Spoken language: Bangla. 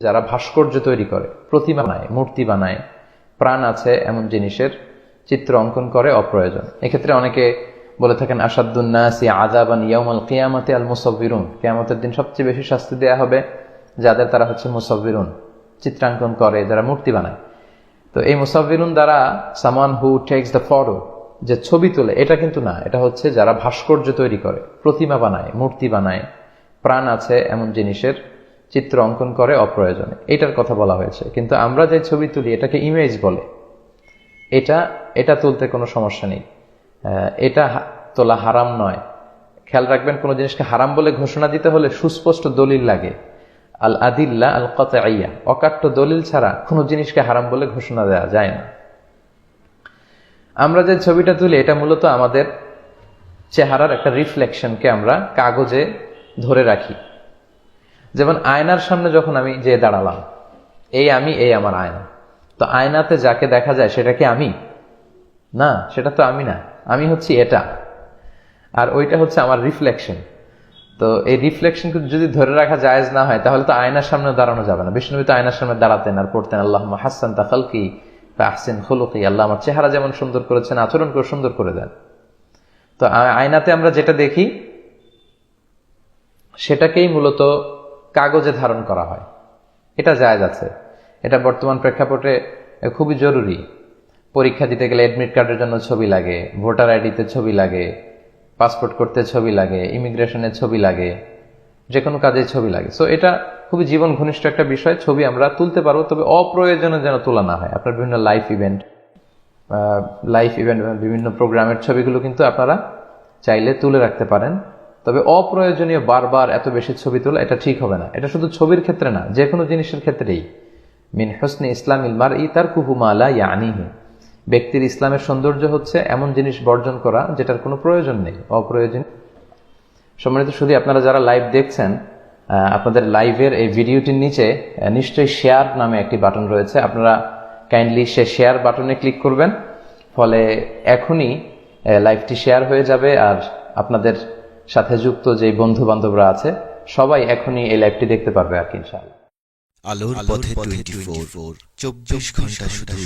যারা ভাস্কর্য তৈরি করে, প্রতিমা বানায়, মূর্তি বানায়, প্রাণ আছে এমন জিনিসের চিত্র অঙ্কন করে অপ্রয়োজন। এক্ষেত্রে অনেকে বলে থাকেন আসাদুন নাসি আযাবান ইয়াউমাল কিয়ামাতি আল মুসাব্বিরুন, কিয়ামতের দিন সবচেয়ে বেশি শাস্তি দেয়া হবে যাদের, তারা হচ্ছে মুসাব্বিরুন, চিত্রাঙ্কন করে, যারা মূর্তি বানায়। তো এই মুসাব্বিরুন দ্বারা সামান হু টেকস দ্য ফটো, যে ছবি তোলে, এটা কিন্তু না। এটা হচ্ছে যারা ভাস্কর্য তৈরি করে, প্রতিমা বানায়, মূর্তি বানায়, প্রাণ আছে এমন জিনিসের চিত্র অঙ্কন করে অপ্রয়োজনে, এটার কথা বলা হয়েছে। কিন্তু আমরা যে ছবি তুলি এটাকে ইমেজ বলে, এটা তুলতে কোনো সমস্যা নেই, এটা তোলা হারাম নয়। খেয়াল রাখবেন, কোনো জিনিসকে হারাম বলে ঘোষণা দিতে হলে সুস্পষ্ট দলিল লাগে। আল আদিল্লা আল কাতঈয়া, অকাট্য দলিল ছাড়া কোনো জিনিসকে হারাম বলে ঘোষণা দেওয়া যায় না। আমরা যে ছবিটা তুলি এটা মূলত আমাদের চেহারার একটা রিফ্লেকশনকে আমরা কাগজে ধরে রাখি। যেমন আয়নার সামনে যখন আমি যে দাঁড়ালাম, এই আমার আয়না, তো আয়নাতে যাকে দেখা যায় সেটা কি আমি? না, সেটা তো আমি না, আমি হচ্ছি এটা, আর ওইটা হচ্ছে আমার রিফ্লেকশন। তো এই রিফ্লেকশন যদি ধরে রাখা জায়েজ না হয়, তাহলে তো আয়নার সামনে দাঁড়ানো যাবে না। বিষ্ণু তো আয়নার সামনে দাঁড়াতেন আর পড়তেন আল্লাহুম্মা হাসসানতা খালকি ফাহসিন খুলুকি, আল্লাহ আমার চেহারা যেমন সুন্দর করেছেন, আচরণ করে সুন্দর করে দেন। তো আয়নাতে আমরা যেটা দেখি সেটাকেই মূলত কাগজে ধারণ করা হয়, এটা জায়েজ আছে। এটা বর্তমান প্রেক্ষাপটে খুবই জরুরি। পরীক্ষা দিতে গেলে অ্যাডমিট কার্ডের জন্য ছবি লাগে, ভোটার আইডিতে ছবি লাগে, পাসপোর্ট করতে ছবি লাগে, ইমিগ্রেশনের ছবি লাগে, যে কোনো কাজে ছবি লাগে। সো এটা খুবই জীবন ঘনিষ্ঠ একটা বিষয়। ছবি আমরা তুলতে পারবো, তবে অপ্রয়োজনে যেন তোলা না হয়। আপনার বিভিন্ন লাইফ ইভেন্ট, বিভিন্ন প্রোগ্রামের ছবিগুলো কিন্তু আপনারা চাইলে তুলে রাখতে পারেন, তবে অপ্রয়োজনীয় বারবার এত বেশি ছবি তোলা এটা ঠিক হবে না। এটা শুধু ছবির ক্ষেত্রে না, যে কোনো জিনিসের ক্ষেত্রেই। মিন হুসনি ইসলামিল মারই তারকুহু মা লা ইয়ানিহি, ব্যক্তির ইসলামের সৌন্দর্য হচ্ছে এমন জিনিস বর্জন করা যেটার কোনো প্রয়োজন নেই, অপ্রয়োজন। সম্মানিত শুধু আপনারা যারা লাইভ দেখছেন, আপনাদের লাইভের এই ভিডিওটির নিচে নিশ্চয়ই শেয়ার নামে একটি বাটন রয়েছে। আপনারা কাইন্ডলি সে শেয়ার বাটনে ক্লিক করবেন, ফলে এখনই লাইভটি শেয়ার হয়ে যাবে, আর আপনাদের সাথে যুক্ত যে বন্ধু বান্ধবরা আছে সবাই এখনই এই লাইভটি দেখতে পারবে আর কি, ইনশাআল্লাহ। আলোর পথে 24, 24 ঘন্টা শুধু